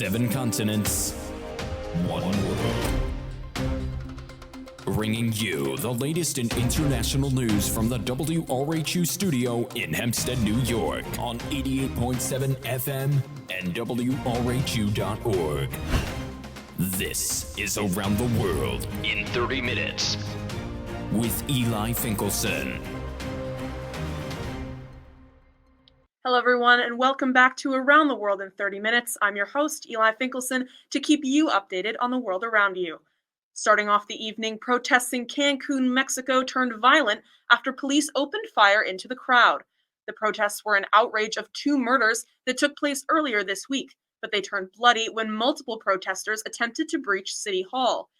7 continents, 1 world. Bringing you the latest in international news from the WRHU studio in Hempstead, New York on 88.7 FM and WRHU.org. This is Around the World in 30 minutes with Eli Finkelson. Hello, everyone, and welcome back to Around the World in 30 Minutes. I'm your host, Eli Finkelson, to keep you updated on the world around you. Starting off the evening, protests in Cancun, Mexico turned violent after police opened fire into the crowd. The protests were an outrage of 2 murders that took place earlier this week, but they turned bloody when multiple protesters attempted to breach City Hall.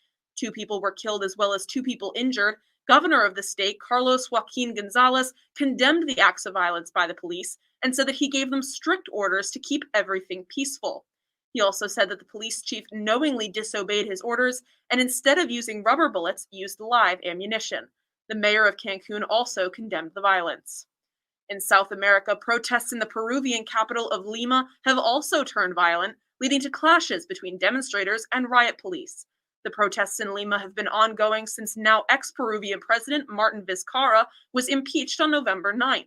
2 people were killed as well as 2 people injured. Governor of the state, Carlos Joaquin Gonzalez, condemned the acts of violence by the police and said that he gave them strict orders to keep everything peaceful. He also said that the police chief knowingly disobeyed his orders and instead of using rubber bullets, used live ammunition. The mayor of Cancun also condemned the violence. In South America, protests in the Peruvian capital of Lima have also turned violent, leading to clashes between demonstrators and riot police. The protests in Lima have been ongoing since now ex-Peruvian President Martin Vizcarra was impeached on November 9th.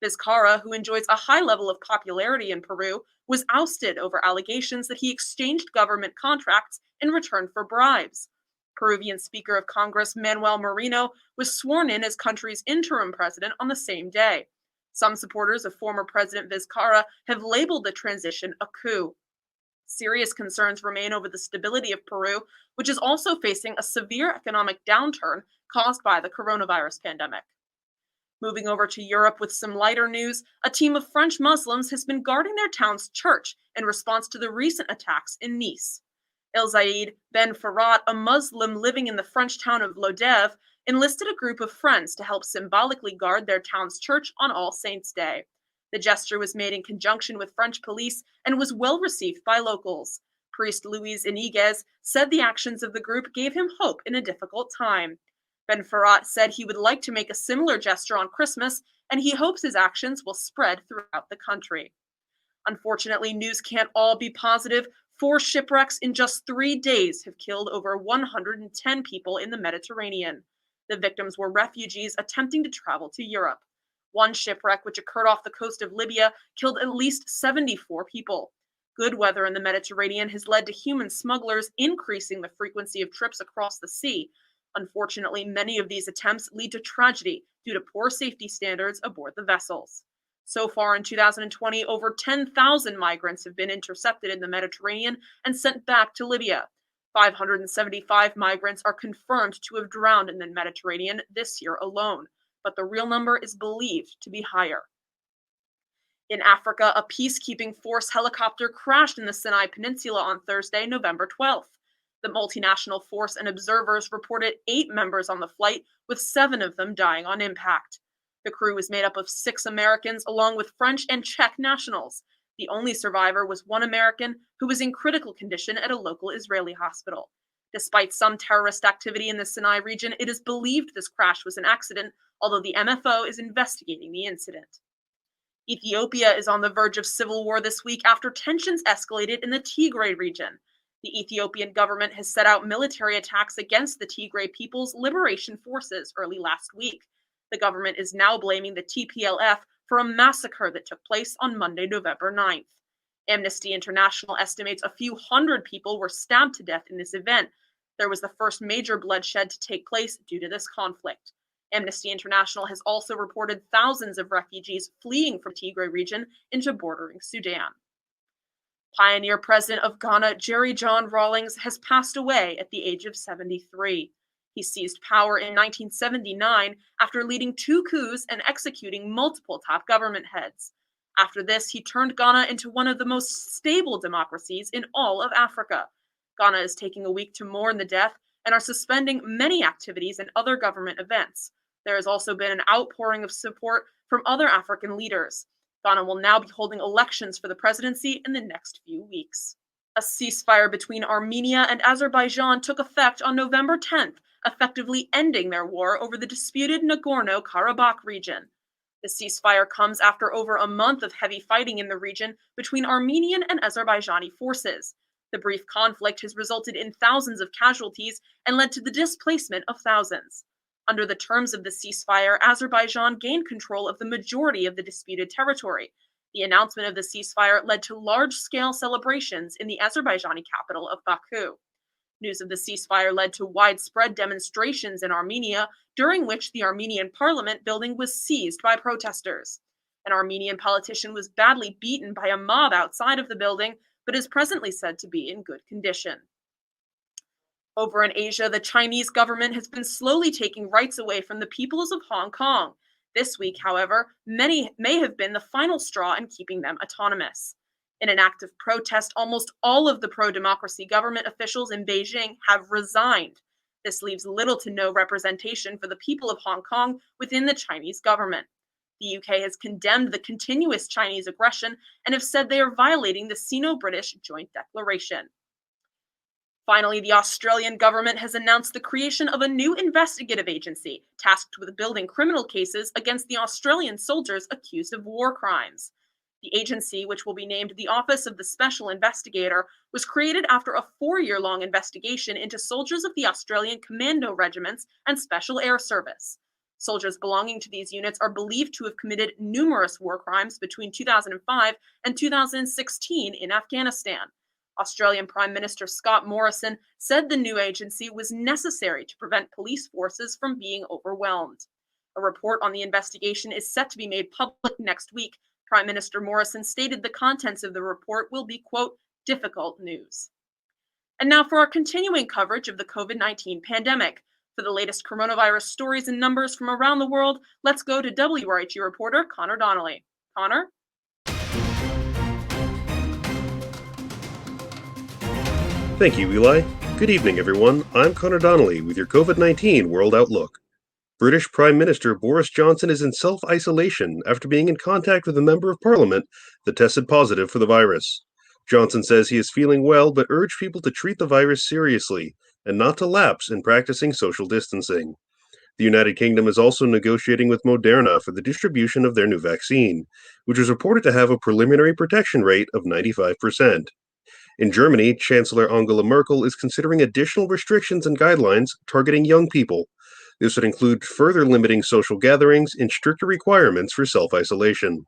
Vizcarra, who enjoys a high level of popularity in Peru, was ousted over allegations that he exchanged government contracts in return for bribes. Peruvian Speaker of Congress Manuel Merino was sworn in as country's interim president on the same day. Some supporters of former President Vizcarra have labeled the transition a coup. Serious concerns remain over the stability of Peru, which is also facing a severe economic downturn caused by the coronavirus pandemic. Moving over to Europe with some lighter news, a team of French Muslims has been guarding their town's church in response to the recent attacks in Nice. El Zayed Ben Farrat, a Muslim living in the French town of Lodève, enlisted a group of friends to help symbolically guard their town's church on All Saints' Day. The gesture was made in conjunction with French police and was well received by locals. Priest Luis Iniguez said the actions of the group gave him hope in a difficult time. Ben Farrat said he would like to make a similar gesture on Christmas, and he hopes his actions will spread throughout the country. Unfortunately, news can't all be positive. 4 shipwrecks in just 3 days have killed over 110 people in the Mediterranean. The victims were refugees attempting to travel to Europe. One shipwreck, which occurred off the coast of Libya, killed at least 74 people. Good weather in the Mediterranean has led to human smugglers increasing the frequency of trips across the sea. Unfortunately, many of these attempts lead to tragedy due to poor safety standards aboard the vessels. So far in 2020, over 10,000 migrants have been intercepted in the Mediterranean and sent back to Libya. 575 migrants are confirmed to have drowned in the Mediterranean this year alone, but the real number is believed to be higher. In Africa, a peacekeeping force helicopter crashed in the Sinai Peninsula on Thursday, November 12th. The multinational force and observers reported 8 members on the flight, with 7 of them dying on impact. The crew was made up of 6 Americans, along with French and Czech nationals. The only survivor was 1 American who was in critical condition at a local Israeli hospital. Despite some terrorist activity in the Sinai region, it is believed this crash was an accident, although the MFO is investigating the incident. Ethiopia is on the verge of civil war this week after tensions escalated in the Tigray region. The Ethiopian government has set out military attacks against the Tigray People's Liberation Forces early last week. The government is now blaming the TPLF for a massacre that took place on Monday, November 9th. Amnesty International estimates a few hundred people were stabbed to death in this event. There was the first major bloodshed to take place due to this conflict. Amnesty International has also reported thousands of refugees fleeing from Tigray region into bordering Sudan. Pioneer President of Ghana, Jerry John Rawlings, has passed away at the age of 73. He seized power in 1979 after leading 2 coups and executing multiple top government heads. After this, he turned Ghana into one of the most stable democracies in all of Africa. Ghana is taking a week to mourn the death and are suspending many activities and other government events. There has also been an outpouring of support from other African leaders. Ghana will now be holding elections for the presidency in the next few weeks. A ceasefire between Armenia and Azerbaijan took effect on November 10th, effectively ending their war over the disputed Nagorno-Karabakh region. The ceasefire comes after over a month of heavy fighting in the region between Armenian and Azerbaijani forces. The brief conflict has resulted in thousands of casualties and led to the displacement of thousands. Under the terms of the ceasefire, Azerbaijan gained control of the majority of the disputed territory. The announcement of the ceasefire led to large-scale celebrations in the Azerbaijani capital of Baku. News of the ceasefire led to widespread demonstrations in Armenia, during which the Armenian parliament building was seized by protesters. An Armenian politician was badly beaten by a mob outside of the building, but is presently said to be in good condition. Over in Asia, the Chinese government has been slowly taking rights away from the peoples of Hong Kong. This week, however, many may have been the final straw in keeping them autonomous. In an act of protest, almost all of the pro-democracy government officials in Beijing have resigned. This leaves little to no representation for the people of Hong Kong within the Chinese government. The UK has condemned the continuous Chinese aggression and have said they are violating the Sino-British Joint Declaration. Finally, the Australian government has announced the creation of a new investigative agency tasked with building criminal cases against the Australian soldiers accused of war crimes. The agency, which will be named the Office of the Special Investigator, was created after a 4-year-long investigation into soldiers of the Australian Commando Regiments and Special Air Service. Soldiers belonging to these units are believed to have committed numerous war crimes between 2005 and 2016 in Afghanistan. Australian Prime Minister Scott Morrison said the new agency was necessary to prevent police forces from being overwhelmed. A report on the investigation is set to be made public next week. Prime Minister Morrison stated the contents of the report will be, quote, difficult news. And now for our continuing coverage of the COVID-19 pandemic. For the latest coronavirus stories and numbers from around the world, let's go to WRHU reporter Connor Donnelly. Connor? Thank you, Eli. Good evening, everyone. I'm Connor Donnelly with your COVID-19 World Outlook. British Prime Minister Boris Johnson is in self-isolation after being in contact with a member of Parliament that tested positive for the virus. Johnson says he is feeling well, but urged people to treat the virus seriously and not to lapse in practicing social distancing. The United Kingdom is also negotiating with Moderna for the distribution of their new vaccine, which is reported to have a preliminary protection rate of 95%. In Germany, Chancellor Angela Merkel is considering additional restrictions and guidelines targeting young people. This would include further limiting social gatherings and stricter requirements for self-isolation.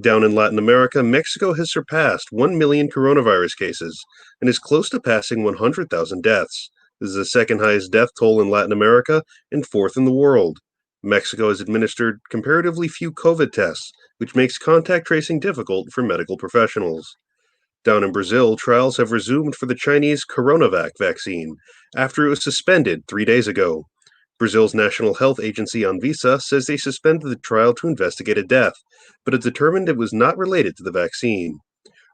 Down in Latin America, Mexico has surpassed 1 million coronavirus cases and is close to passing 100,000 deaths. This is the second highest death toll in Latin America and fourth in the world. Mexico has administered comparatively few COVID tests, which makes contact tracing difficult for medical professionals. Down in Brazil, trials have resumed for the Chinese CoronaVac vaccine after it was suspended 3 days ago. Brazil's National Health Agency Anvisa says they suspended the trial to investigate a death, but it determined it was not related to the vaccine.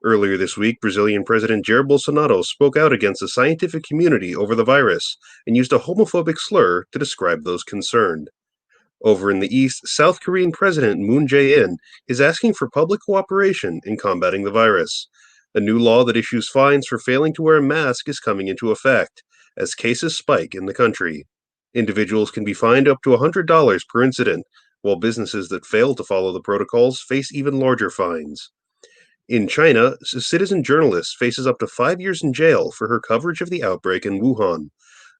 Earlier this week, Brazilian President Jair Bolsonaro spoke out against the scientific community over the virus and used a homophobic slur to describe those concerned. Over in the East, South Korean President Moon Jae-in is asking for public cooperation in combating the virus. A new law that issues fines for failing to wear a mask is coming into effect, as cases spike in the country. Individuals can be fined up to $100 per incident, while businesses that fail to follow the protocols face even larger fines. In China, a citizen journalist faces up to 5 years in jail for her coverage of the outbreak in Wuhan.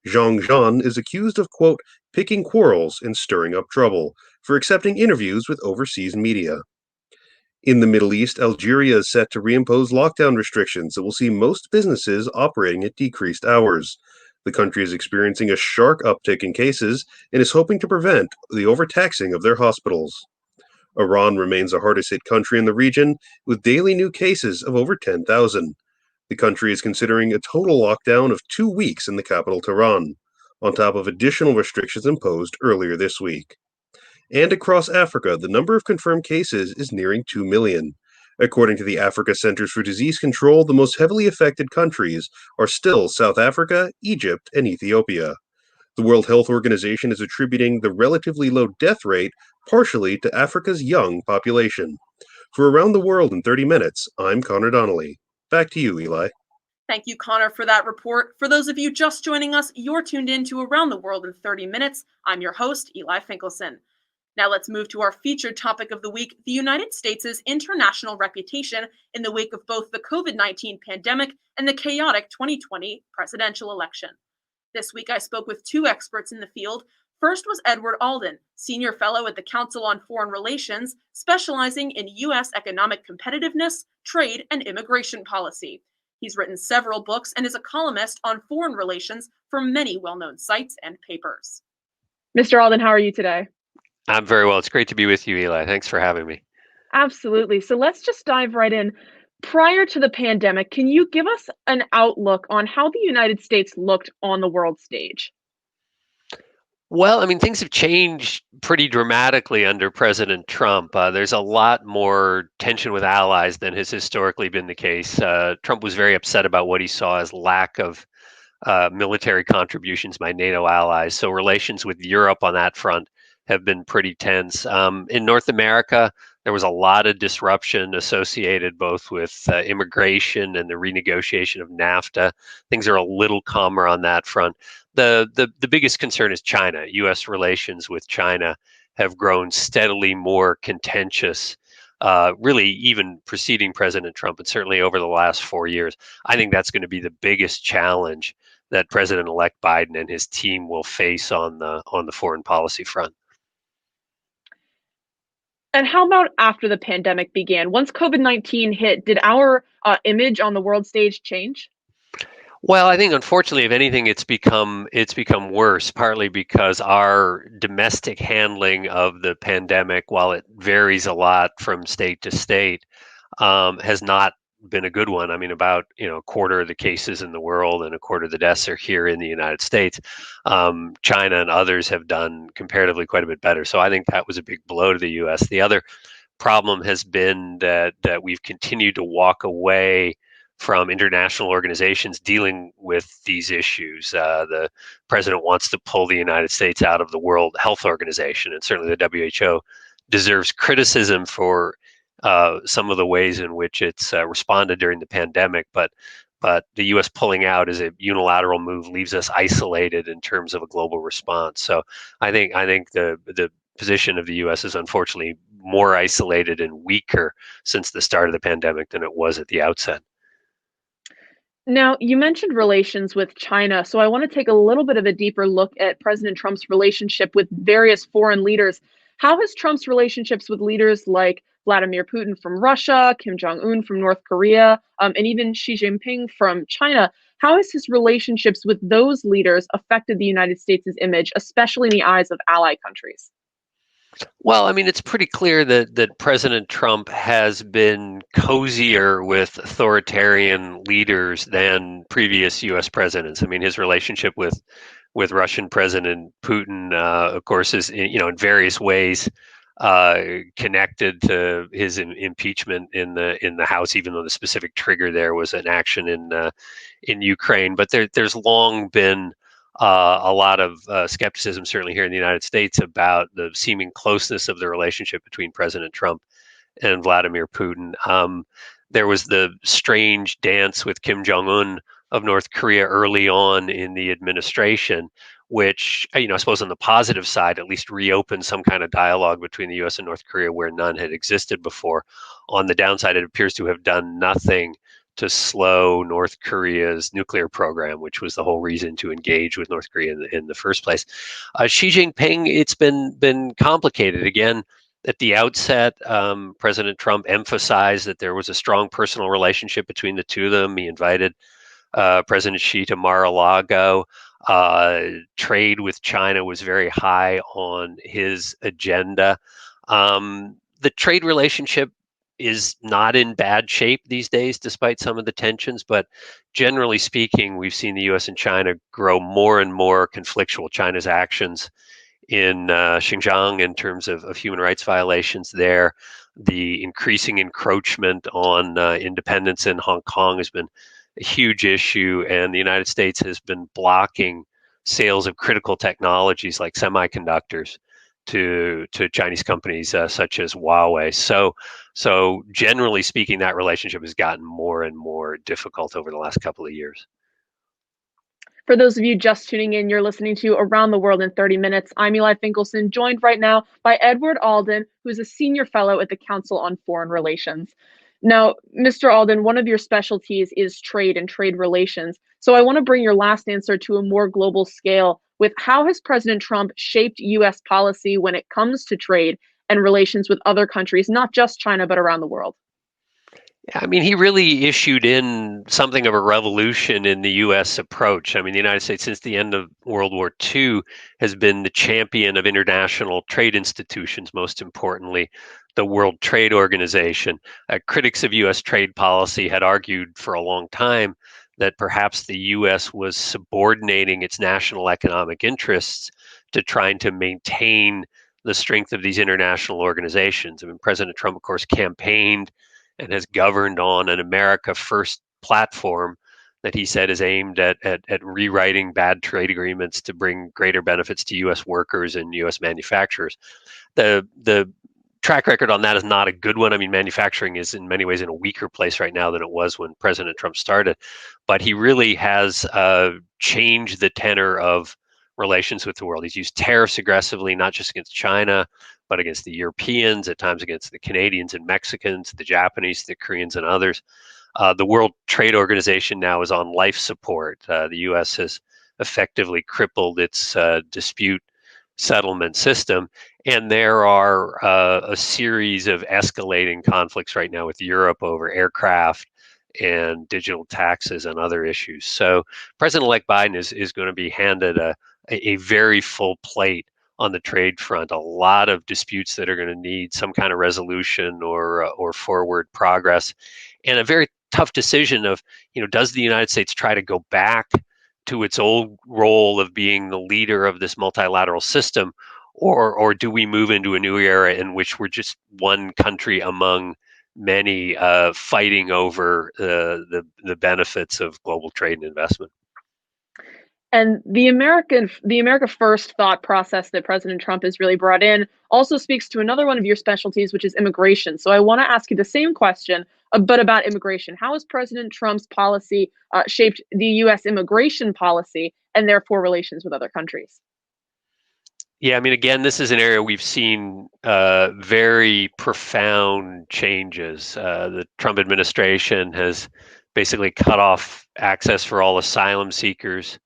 Zhang Zhan is accused of, quote, picking quarrels and stirring up trouble for accepting interviews with overseas media. In the Middle East, Algeria is set to reimpose lockdown restrictions that will see most businesses operating at decreased hours. The country is experiencing a sharp uptick in cases and is hoping to prevent the overtaxing of their hospitals. Iran remains the hardest hit country in the region, with daily new cases of over 10,000. The country is considering a total lockdown of 2 weeks in the capital Tehran, on top of additional restrictions imposed earlier this week. And across Africa, the number of confirmed cases is nearing 2 million. According to the Africa Centers for Disease Control, the most heavily affected countries are still South Africa, Egypt, and Ethiopia. The World Health Organization is attributing the relatively low death rate partially to Africa's young population. For Around the World in 30 Minutes, I'm Connor Donnelly. Back to you, Eli. Thank you, Connor, for that report. For those of you just joining us, you're tuned in to Around the World in 30 Minutes. I'm your host, Eli Finkelson. Now let's move to our featured topic of the week, the United States' international reputation in the wake of both the COVID-19 pandemic and the chaotic 2020 presidential election. This week I spoke with two experts in the field. First was Edward Alden, senior fellow at the Council on Foreign Relations, specializing in U.S. economic competitiveness, trade, and immigration policy. He's written several books and is a columnist on foreign relations for many well-known sites and papers. Mr. Alden, how are you today? I'm very well. It's great to be with you, Eli. Thanks for having me. Absolutely. So let's just dive right in. Prior to the pandemic, can you give us an outlook on how the United States looked on the world stage? Well, I mean, things have changed pretty dramatically under President Trump. There's a lot more tension with allies than has historically been the case. Trump was very upset about what he saw as lack of military contributions by NATO allies. So relations with Europe on that front have been pretty tense. In North America, there was a lot of disruption associated both with immigration and the renegotiation of NAFTA. Things are a little calmer on that front. The biggest concern is China. U.S. relations with China have grown steadily more contentious, really even preceding President Trump, and certainly over the last 4 years. I think that's going to be the biggest challenge that President-elect Biden and his team will face on the foreign policy front. And how about after the pandemic began? Once COVID-19 hit, did our image on the world stage change? Well, I think unfortunately, if anything, it's become worse, partly because our domestic handling of the pandemic, while it varies a lot from state to state, has not been a good one. I mean, about a quarter of the cases in the world and a quarter of the deaths are here in the United States. China and others have done comparatively quite a bit better. So I think that was a big blow to the U.S. The other problem has been that we've continued to walk away from international organizations dealing with these issues. The president wants to pull the United States out of the World Health Organization, and certainly the WHO deserves criticism for some of the ways in which it's responded during the pandemic. But the U.S. pulling out as a unilateral move leaves us isolated in terms of a global response. So I think the position of the U.S. is unfortunately more isolated and weaker since the start of the pandemic than it was at the outset. Now, you mentioned relations with China, so I want to take a little bit of a deeper look at President Trump's relationship with various foreign leaders. How has Trump's relationships with leaders like Vladimir Putin from Russia, Kim Jong-un from North Korea, and even Xi Jinping from China, how has his relationships with those leaders affected the United States' image, especially in the eyes of ally countries? Well, I mean, it's pretty clear that President Trump has been cozier with authoritarian leaders than previous U.S. presidents. I mean, his relationship with Russian President Putin, of course, is in various ways connected to his impeachment in the House, even though the specific trigger there was an action in Ukraine. But there's long been a lot of skepticism, certainly here in the United States, about the seeming closeness of the relationship between President Trump and Vladimir Putin. There was the strange dance with Kim Jong-un of North Korea early on in the administration, which, I suppose on the positive side, at least reopened some kind of dialogue between the U.S. and North Korea where none had existed before. On the downside, it appears to have done nothing to slow North Korea's nuclear program, which was the whole reason to engage with North Korea in the first place. Xi Jinping, it's been complicated. Again, at the outset, President Trump emphasized that there was a strong personal relationship between the two of them. He invited President Xi to Mar-a-Lago. Trade with China was very high on his agenda. The trade relationship is not in bad shape these days, despite some of the tensions. But generally speaking, we've seen the U.S. and China grow more and more conflictual. China's actions in Xinjiang in terms of human rights violations there, the increasing encroachment on independence in Hong Kong has been a huge issue, and the United States has been blocking sales of critical technologies like semiconductors to Chinese companies such as Huawei. So generally speaking, that relationship has gotten more and more difficult over the last couple of years. For those of you just tuning in, you're listening to Around the World in 30 Minutes. I'm Eli Finkelson, joined right now by Edward Alden, who's a senior fellow at the Council on Foreign Relations. Now, Mr. Alden, one of your specialties is trade and trade relations. So I want to bring your last answer to a more global scale with how has President Trump shaped U.S. policy when it comes to trade and relations with other countries, not just China, but around the world? I mean, he really issued in something of a revolution in the U.S. approach. I mean, the United States, since the end of World War II, has been the champion of international trade institutions, most importantly, the World Trade Organization. Critics of U.S. trade policy had argued for a long time that perhaps the U.S. was subordinating its national economic interests to trying to maintain the strength of these international organizations. I mean, President Trump, of course, campaigned and has governed on an America First platform that he said is aimed at rewriting bad trade agreements to bring greater benefits to U.S. workers and U.S. manufacturers. The track record on that is not a good one. I mean, manufacturing is in many ways in a weaker place right now than it was when President Trump started. But he really has changed the tenor of relations with the world. He's used tariffs aggressively, not just against China, but against the Europeans, at times against the Canadians and Mexicans, the Japanese, the Koreans, and others. The World Trade Organization now is on life support. The U.S. has effectively crippled its dispute settlement system. And there are a series of escalating conflicts right now with Europe over aircraft and digital taxes and other issues. So President-elect Biden is going to be handed a very full plate on the trade front, a lot of disputes that are going to need some kind of resolution or forward progress, and a very tough decision of, does the United States try to go back to its old role of being the leader of this multilateral system, or do we move into a new era in which we're just one country among many fighting over the benefits of global trade and investment? And the America First thought process that President Trump has really brought in also speaks to another one of your specialties, which is immigration. So I want to ask you the same question, but about immigration. How has President Trump's policy shaped the U.S. immigration policy and therefore relations with other countries? Yeah, I mean, again, this is an area we've seen very profound changes. The Trump administration has basically cut off access for all asylum seekers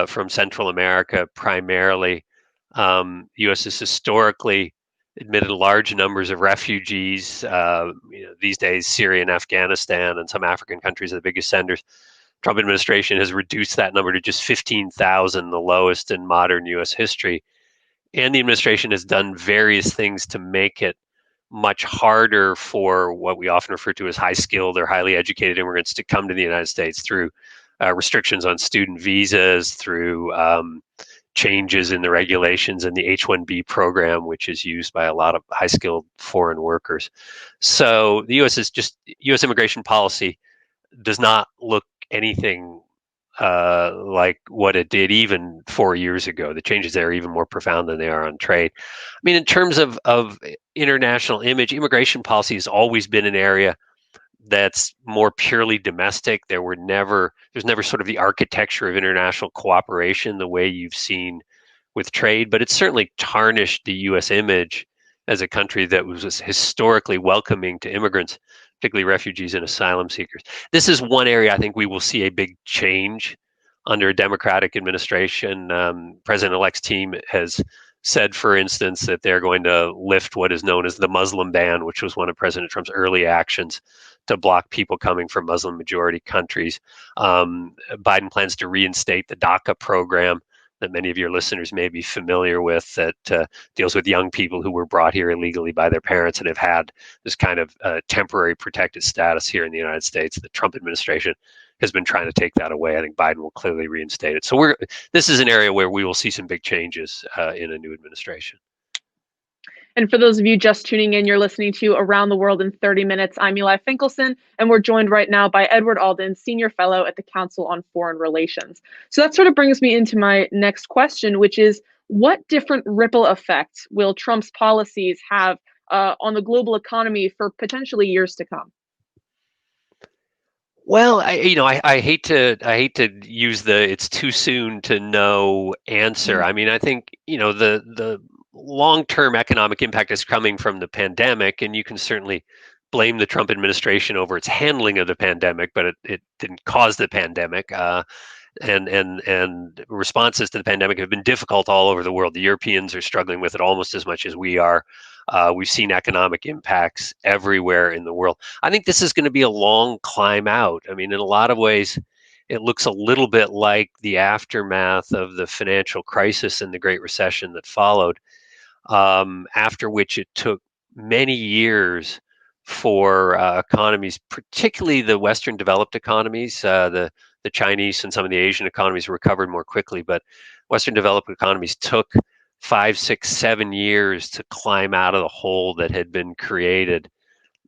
from Central America primarily. The U.S. has historically admitted large numbers of refugees. These days, Syria and Afghanistan and some African countries are the biggest senders. Trump administration has reduced that number to just 15,000, the lowest in modern U.S. history. And the administration has done various things to make it much harder for what we often refer to as high-skilled or highly educated immigrants to come to the United States through restrictions on student visas, through changes in the regulations in the H-1B program, which is used by a lot of high-skilled foreign workers. So the U.S. immigration policy does not look anything like what it did even 4 years ago. The changes there are even more profound than they are on trade. I mean, in terms of international image, immigration policy has always been an area that's more purely domestic. There's never sort of the architecture of international cooperation the way you've seen with trade, but it's certainly tarnished the U.S. image as a country that was historically welcoming to immigrants, particularly refugees and asylum seekers. This is one area I think we will see a big change under a Democratic administration. President-elect's team has said, for instance, that they're going to lift what is known as the Muslim ban, which was one of President Trump's early actions to block people coming from Muslim majority countries. Biden plans to reinstate the DACA program that many of your listeners may be familiar with, that deals with young people who were brought here illegally by their parents and have had this kind of temporary protected status here in the United States. The Trump administration has been trying to take that away. I think Biden will clearly reinstate it. So this is an area where we will see some big changes in a new administration. And for those of you just tuning in, you're listening to Around the World in 30 Minutes. I'm Eli Finkelson, and we're joined right now by Edward Alden, Senior Fellow at the Council on Foreign Relations. So that sort of brings me into my next question, which is, what different ripple effects will Trump's policies have on the global economy for potentially years to come? Well, I hate to use the "it's too soon to know" answer. Mhm. I mean, I think the long-term economic impact is coming from the pandemic, and you can certainly blame the Trump administration over its handling of the pandemic, but it didn't cause the pandemic. And responses to the pandemic have been difficult all over the world. The Europeans are struggling with it almost as much as we are. We've seen economic impacts everywhere in the world. I think this is going to be a long climb out. I mean, in a lot of ways, it looks a little bit like the aftermath of the financial crisis and the Great Recession that followed, after which it took many years for economies, particularly the Western developed economies, the Chinese and some of the Asian economies recovered more quickly, but Western developed economies took 5, 6, 7 years to climb out of the hole that had been created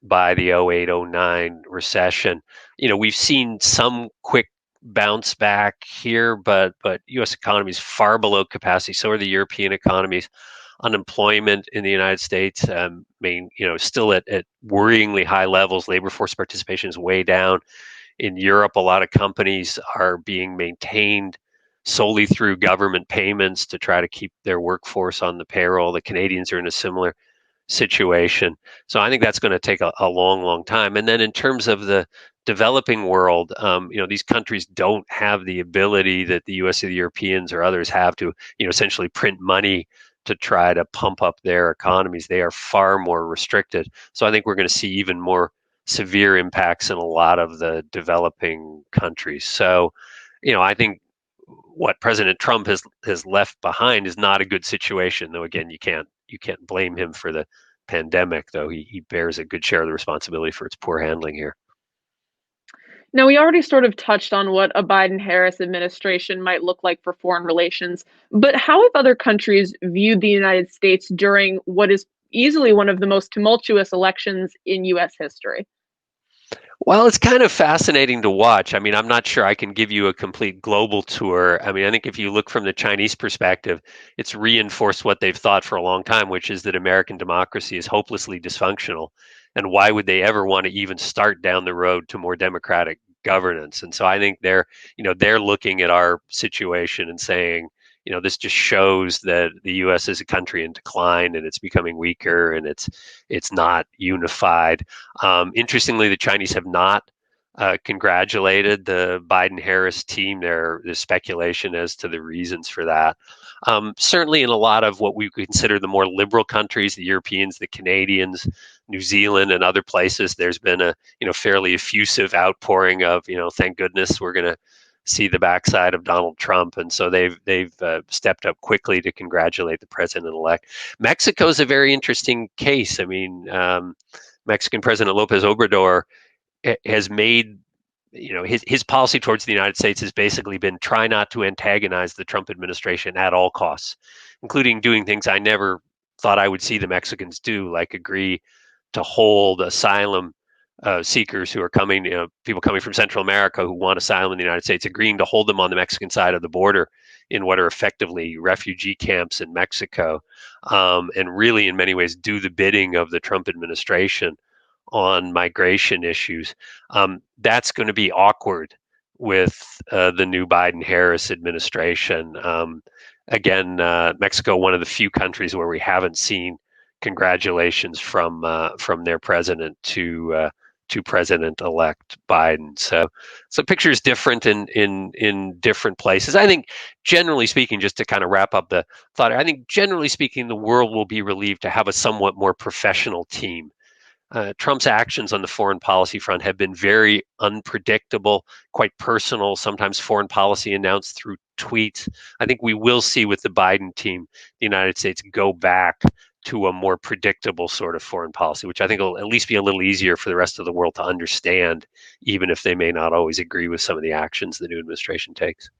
by the 08, 09 recession. We've seen some quick bounce back here, but U.S. economy is far below capacity. So are the European economies. Unemployment in the United States, still at worryingly high levels. Labor force participation is way down. In Europe, a lot of companies are being maintained solely through government payments to try to keep their workforce on the payroll. The Canadians are in a similar situation. So I think that's going to take a long, long time. And then in terms of the developing world, these countries don't have the ability that the U.S. or the Europeans or others have to, essentially print money to try to pump up their economies. They are far more restricted. So I think we're going to see even more severe impacts in a lot of the developing countries. So, I think what President Trump has left behind is not a good situation. Though again, you can't blame him for the pandemic. Though he bears a good share of the responsibility for its poor handling here. Now, we already sort of touched on what a Biden Harris administration might look like for foreign relations, but how have other countries viewed the United States during what is easily one of the most tumultuous elections in US history? Well, it's kind of fascinating to watch. I mean, I'm not sure I can give you a complete global tour. I mean, I think if you look from the Chinese perspective, it's reinforced what they've thought for a long time, which is that American democracy is hopelessly dysfunctional. And why would they ever want to even start down the road to more democratic governance? And so I think they're looking at our situation and saying, this just shows that the U.S. is a country in decline and it's becoming weaker and it's not unified. Interestingly, the Chinese have not congratulated the Biden-Harris team. There's speculation as to the reasons for that. Certainly, in a lot of what we consider the more liberal countries, the Europeans, the Canadians, New Zealand, and other places, there's been a fairly effusive outpouring of thank goodness we're going to see the backside of Donald Trump, and so they've stepped up quickly to congratulate the president-elect. Mexico is a very interesting case. I mean, Mexican President Lopez Obrador has made, his policy towards the United States has basically been try not to antagonize the Trump administration at all costs, including doing things I never thought I would see the Mexicans do, like agree to hold asylum seekers who are coming, people coming from Central America who want asylum in the United States, agreeing to hold them on the Mexican side of the border in what are effectively refugee camps in Mexico, and really in many ways do the bidding of the Trump administration on migration issues. That's going to be awkward with the new Biden-Harris administration. Again, Mexico, one of the few countries where we haven't seen congratulations from their president to President-elect Biden. So picture is different in different places. I think, generally speaking, just to kind of wrap up the thought, I think generally speaking, the world will be relieved to have a somewhat more professional team. Trump's actions on the foreign policy front have been very unpredictable, quite personal, sometimes foreign policy announced through tweets. I think we will see with the Biden team, the United States go back to a more predictable sort of foreign policy, which I think will at least be a little easier for the rest of the world to understand, even if they may not always agree with some of the actions the new administration takes.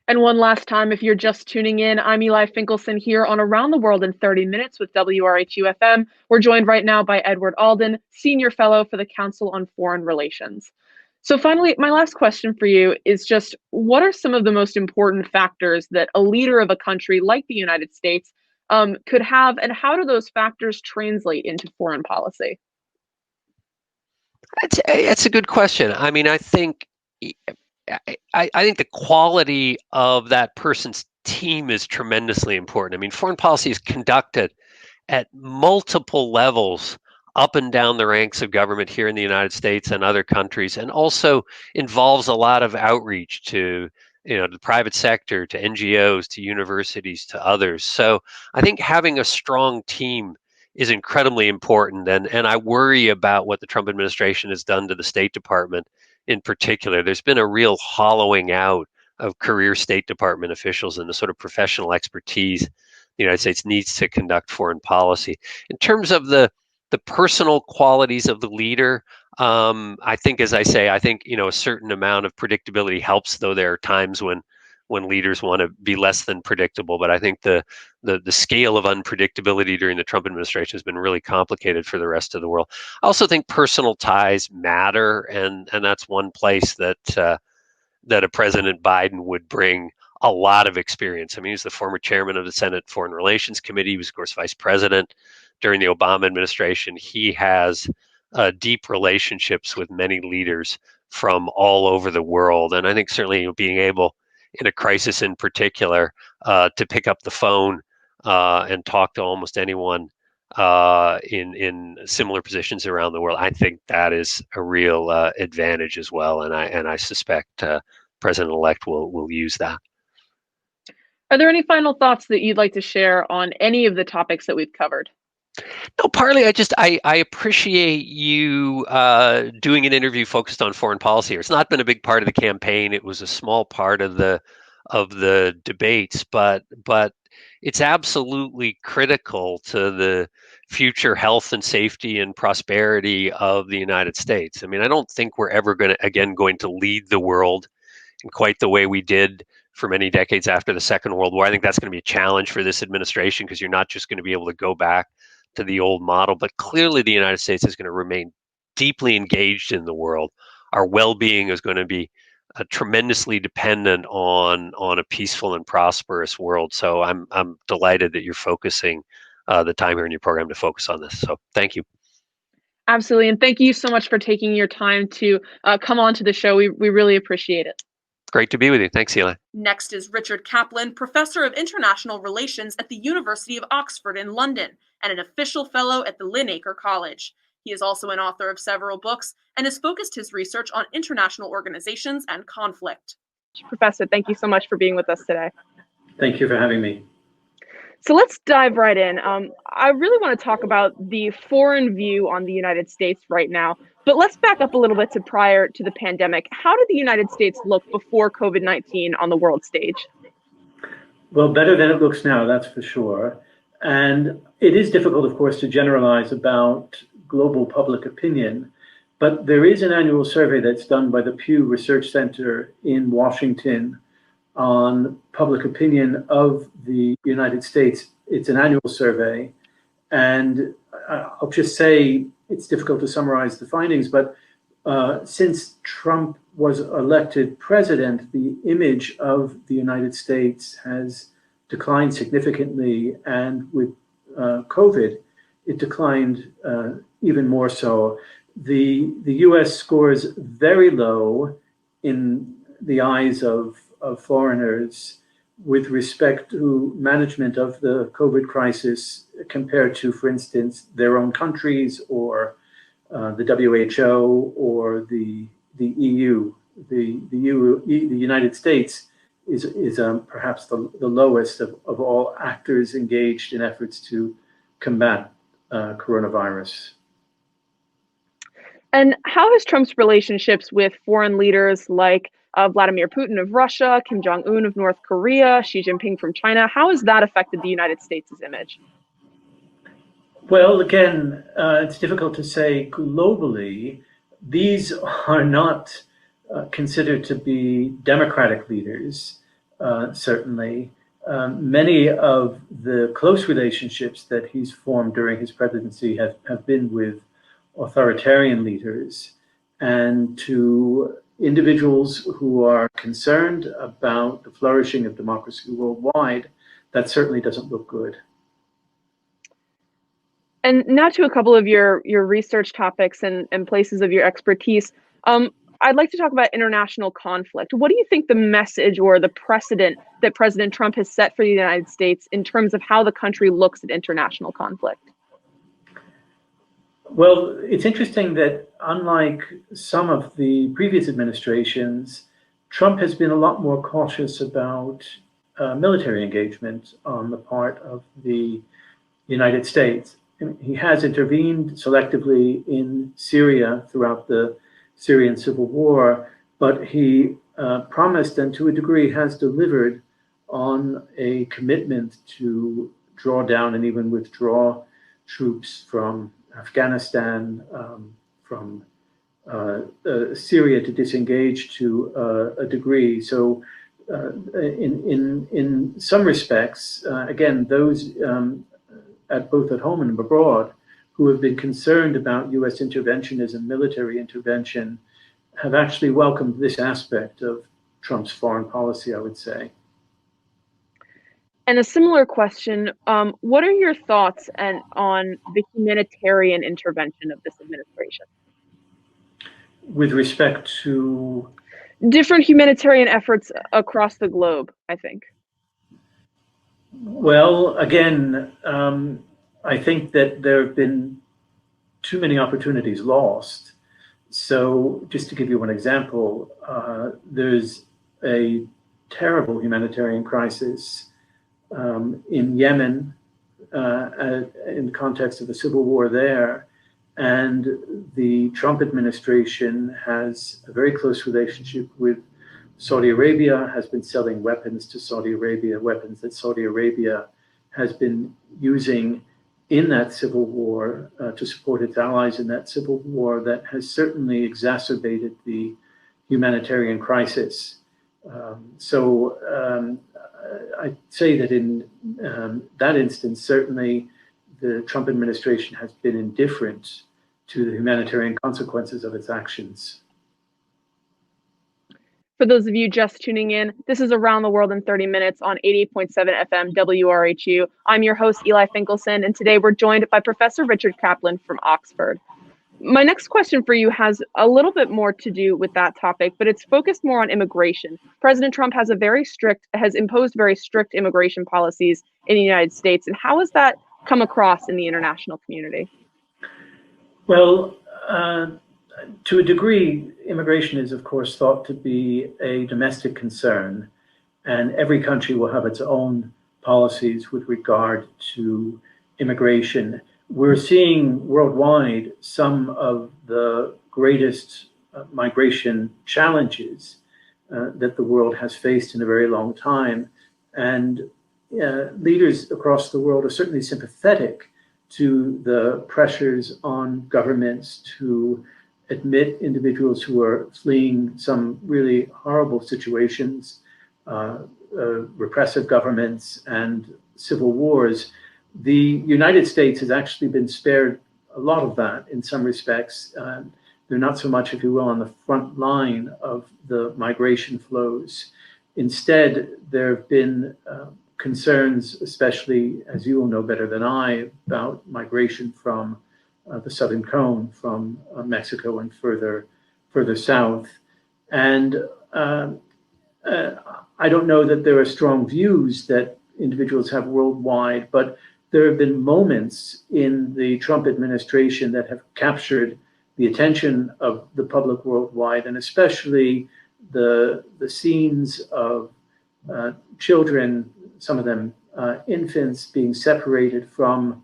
And one last time, if you're just tuning in, I'm Eli Finkelson here on Around the World in 30 Minutes with WRHU FM. We're joined right now by Edward Alden, Senior Fellow for the Council on Foreign Relations. So finally, my last question for you is just, what are some of the most important factors that a leader of a country like the United States could have, and how do those factors translate into foreign policy? It's a good question. I mean, I think the quality of that person's team is tremendously important. I mean, foreign policy is conducted at multiple levels up and down the ranks of government here in the United States and other countries, and also involves a lot of outreach to the private sector, to NGOs, to universities, to others. So I think having a strong team is incredibly important, and I worry about what the Trump administration has done to the State Department in particular. There's been a real hollowing out of career State Department officials and the sort of professional expertise the United States needs to conduct foreign policy. In terms of the personal qualities of the leader, I think, as I say, I think a certain amount of predictability helps. Though there are times when leaders want to be less than predictable, but I think the scale of unpredictability during the Trump administration has been really complicated for the rest of the world. I also think personal ties matter, and that's one place that a President Biden would bring a lot of experience. I mean, he's the former chairman of the Senate Foreign Relations Committee. He was, of course, vice president during the Obama administration. He has deep relationships with many leaders from all over the world. And I think certainly being able, in a crisis in particular, to pick up the phone and talk to almost anyone in similar positions around the world, I think that is a real advantage as well. And I suspect President-elect will use that. Are there any final thoughts that you'd like to share on any of the topics that we've covered? No, partly I appreciate you doing an interview focused on foreign policy. It's not been a big part of the campaign. It was a small part of the debates, but it's absolutely critical to the future health and safety and prosperity of the United States. I mean, I don't think we're ever going to lead the world in quite the way we did for many decades after the Second World War. I think that's going to be a challenge for this administration, because you're not just going to be able to go back to the old model, but clearly the United States is going to remain deeply engaged in the world. Our well-being is going to be tremendously dependent on a peaceful and prosperous world. So I'm delighted that you're focusing the time here in your program to focus on this. So thank you. Absolutely, and thank you so much for taking your time to come on to the show. We really appreciate it. Great to be with you. Thanks, Eli. Next is Richard Caplan, Professor of International Relations at the University of Oxford in London and an official fellow at the Linacre College. He is also an author of several books and has focused his research on international organizations and conflict. Professor, thank you so much for being with us today. Thank you for having me. So let's dive right in. I really want to talk about the foreign view on the United States right now, but let's back up a little bit to prior to the pandemic. How did the United States look before COVID-19 on the world stage? Well, better than it looks now, that's for sure. And it is difficult, of course, to generalize about global public opinion, but there is an annual survey that's done by the Pew Research Center in Washington on public opinion of the United States. It's an annual survey, and I'll just say it's difficult to summarize the findings, but since Trump was elected president, the image of the United States has declined significantly, and with COVID, it declined even more so. The US scores very low in the eyes of foreigners with respect to management of the COVID crisis compared to, for instance, their own countries or the WHO or the EU. The United States is perhaps the lowest of all actors engaged in efforts to combat coronavirus. And how has Trump's relationships with foreign leaders like Vladimir Putin of Russia, Kim Jong-un of North Korea, Xi Jinping from China, how has that affected the United States' image? Well, again, it's difficult to say globally. These are not considered to be democratic leaders, certainly. Many of the close relationships that he's formed during his presidency have been with authoritarian leaders, and to individuals who are concerned about the flourishing of democracy worldwide, that certainly doesn't look good. And now to a couple of your research topics and places of your expertise. I'd like to talk about international conflict. What do you think the message or the precedent that President Trump has set for the United States in terms of how the country looks at international conflict? Well, it's interesting that unlike some of the previous administrations, Trump has been a lot more cautious about military engagement on the part of the United States. He has intervened selectively in Syria throughout the Syrian civil war, but he promised and to a degree has delivered on a commitment to draw down and even withdraw troops from Afghanistan, from Syria, to disengage to a degree. So in some respects, again, those both at home and abroad who have been concerned about US interventionism, military intervention, have actually welcomed this aspect of Trump's foreign policy, I would say. And a similar question, what are your thoughts on the humanitarian intervention of this administration? With respect to? Different humanitarian efforts across the globe, I think. Well, again, I think that there have been too many opportunities lost. So just to give you one example, there's a terrible humanitarian crisis in Yemen in the context of the civil war there. And the Trump administration has a very close relationship with Saudi Arabia, has been selling weapons to Saudi Arabia, weapons that Saudi Arabia has been using in that civil war to support its allies in that civil war, that has certainly exacerbated the humanitarian crisis. I'd say that in that instance, certainly the Trump administration has been indifferent to the humanitarian consequences of its actions. For those of you just tuning in, this is Around the World in 30 Minutes on 88.7 FM WRHU. I'm your host, Eli Finkelson, and today we're joined by Professor Richard Caplan from Oxford. My next question for you has a little bit more to do with that topic, but it's focused more on immigration. President Trump has imposed very strict immigration policies in the United States, and how has that come across in the international community? Well, to a degree, immigration is, of course, thought to be a domestic concern, and every country will have its own policies with regard to immigration. We're seeing worldwide some of the greatest migration challenges that the world has faced in a very long time, and leaders across the world are certainly sympathetic to the pressures on governments to admit individuals who are fleeing some really horrible situations, repressive governments and civil wars. The United States has actually been spared a lot of that in some respects. They're not so much, if you will, on the front line of the migration flows. Instead, there have been concerns, especially, as you will know better than I, about migration from the Southern Cone, from Mexico and further south. And I don't know that there are strong views that individuals have worldwide, but there have been moments in the Trump administration that have captured the attention of the public worldwide, and especially the scenes of children, some of them infants, being separated from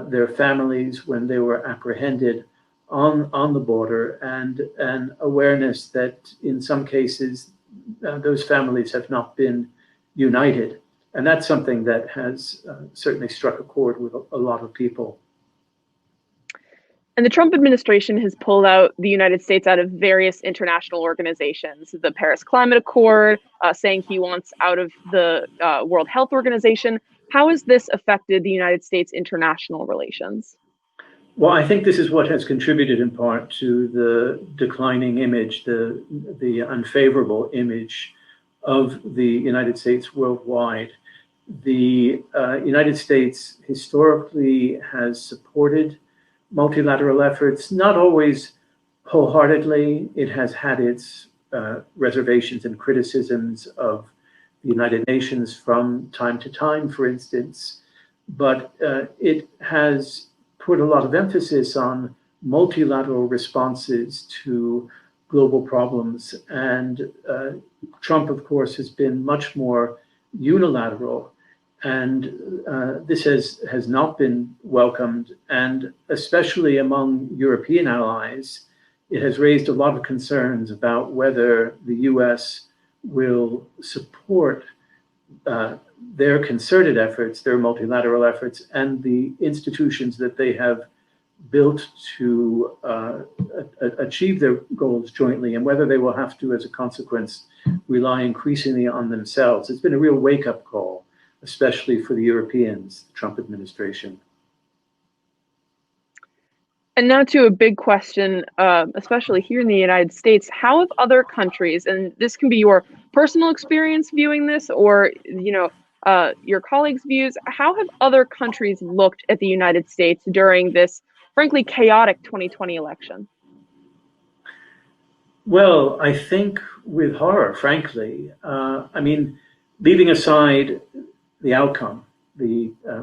their families when they were apprehended on the border, and an awareness that in some cases those families have not been united. And that's something that has certainly struck a chord with a lot of people. And the Trump administration has pulled out the United States out of various international organizations, the Paris Climate Accord, saying he wants out of the World Health Organization. How has this affected the United States' international relations? Well, I think this is what has contributed in part to the declining image, the unfavorable image of the United States worldwide. the United States historically has supported multilateral efforts, not always wholeheartedly. It has had its reservations and criticisms of the United Nations from time to time, for instance, but it has put a lot of emphasis on multilateral responses to global problems. And Trump, of course, has been much more unilateral. And this has not been welcomed. And especially among European allies, it has raised a lot of concerns about whether the US will support their concerted efforts, their multilateral efforts, and the institutions that they have built to achieve their goals jointly, and whether they will have to, as a consequence, rely increasingly on themselves. It's been a real wake-up call, especially for the Europeans, the Trump administration. And now to a big question, especially here in the United States, how have other countries, and this can be your personal experience viewing this, or your colleagues' views, how have other countries looked at the United States during this, frankly, chaotic 2020 election? Well, I think with horror, frankly. I mean, leaving aside the outcome,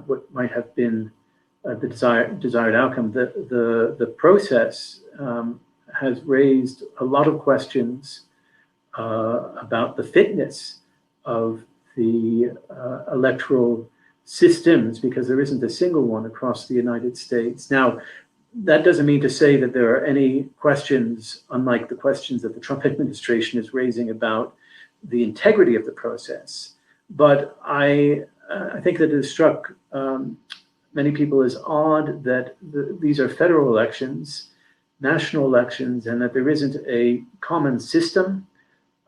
what might have been the desired outcome, the process has raised a lot of questions about the fitness of the electoral systems, because there isn't a single one across the United States. Now, that doesn't mean to say that there are any questions, unlike the questions that the Trump administration is raising about the integrity of the process. But I think that it has struck many people as odd that these are federal elections, national elections, and that there isn't a common system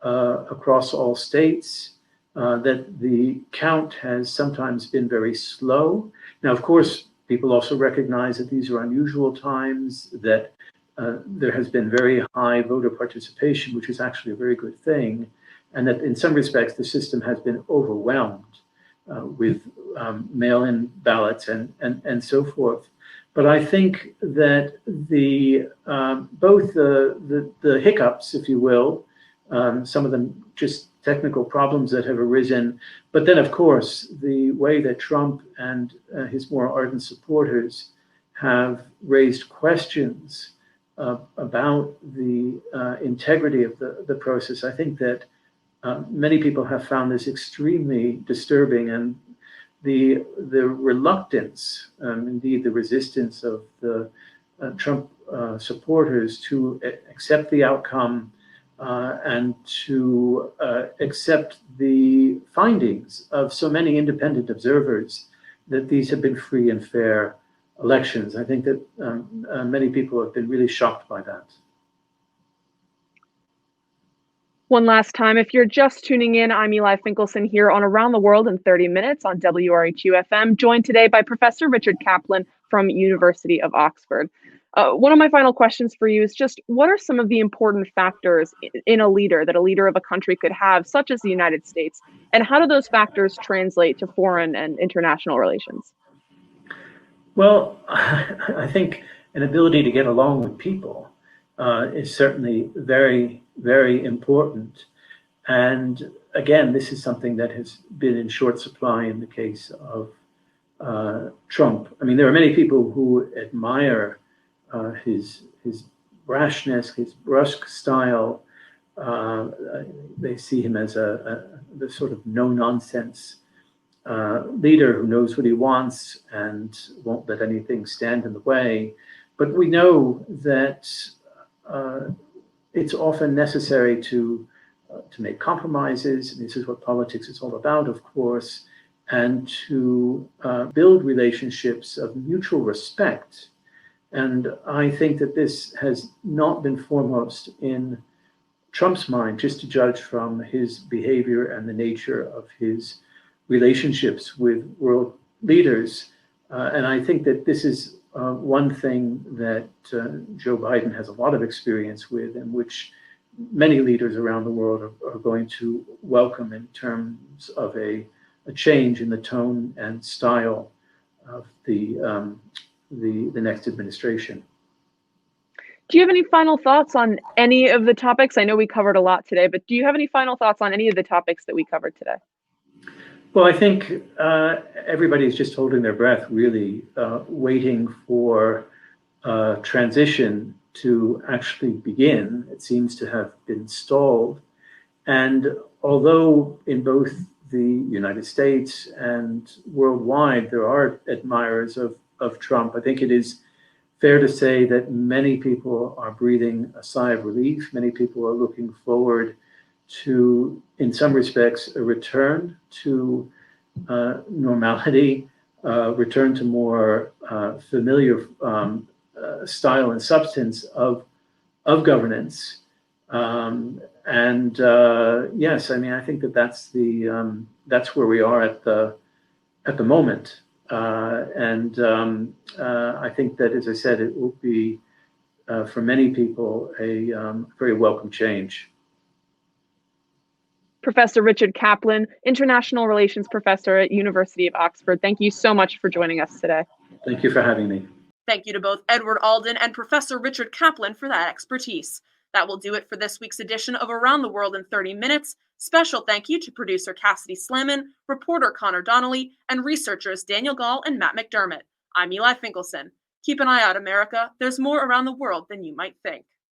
across all states, that the count has sometimes been very slow. Now, of course, people also recognize that these are unusual times, that there has been very high voter participation, which is actually a very good thing, and that in some respects the system has been overwhelmed with mail-in ballots and so forth. But I think that both the hiccups, if you will, some of them just technical problems that have arisen, but then, of course, the way that Trump and his more ardent supporters have raised questions about the integrity of the process, I think that many people have found this extremely disturbing, and the reluctance, indeed the resistance of the Trump supporters to accept the outcome and to accept the findings of so many independent observers that these have been free and fair elections. I think that many people have been really shocked by that. One last time, if you're just tuning in, I'm Eli Finkelson here on Around the World in 30 Minutes on WRHU FM, joined today by Professor Richard Caplan from University of Oxford. One of my final questions for you is just, what are some of the important factors in a leader that a leader of a country could have, such as the United States, and how do those factors translate to foreign and international relations? Well, I think an ability to get along with people is certainly very, very important. And again, this is something that has been in short supply in the case of Trump. I mean, there are many people who admire his brashness, his brusque style. They see him as the sort of no-nonsense leader who knows what he wants and won't let anything stand in the way. But we know that it's often necessary to make compromises. This is what politics is all about, of course, and to build relationships of mutual respect. And I think that this has not been foremost in Trump's mind, just to judge from his behavior and the nature of his relationships with world leaders. And I think that this is one thing that Joe Biden has a lot of experience with, and which many leaders around the world are going to welcome in terms of a a change in the tone and style of the next administration. Do you have any final thoughts on any of the topics? I know we covered a lot today, but do you have any final thoughts on any of the topics that we covered today? Well, I think everybody's just holding their breath, really, waiting for transition to actually begin. It seems to have been stalled. And although in both the United States and worldwide there are admirers of Trump, I think it is fair to say that many people are breathing a sigh of relief. Many people are looking forward to, in some respects, a return to normality, return to more familiar style and substance of governance. Yes, I mean, I think that's where we are at the moment. I think that, as I said, it will be, for many people, a very welcome change. Professor Richard Caplan, International Relations Professor at University of Oxford, thank you so much for joining us today. Thank you for having me. Thank you to both Edward Alden and Professor Richard Caplan for that expertise. That will do it for this week's edition of Around the World in 30 Minutes. Special thank you to producer Cassidy Slamin, reporter Connor Donnelly, and researchers Daniel Gall and Matt McDermott. I'm Eli Finkelson. Keep an eye out, America. There's more around the world than you might think.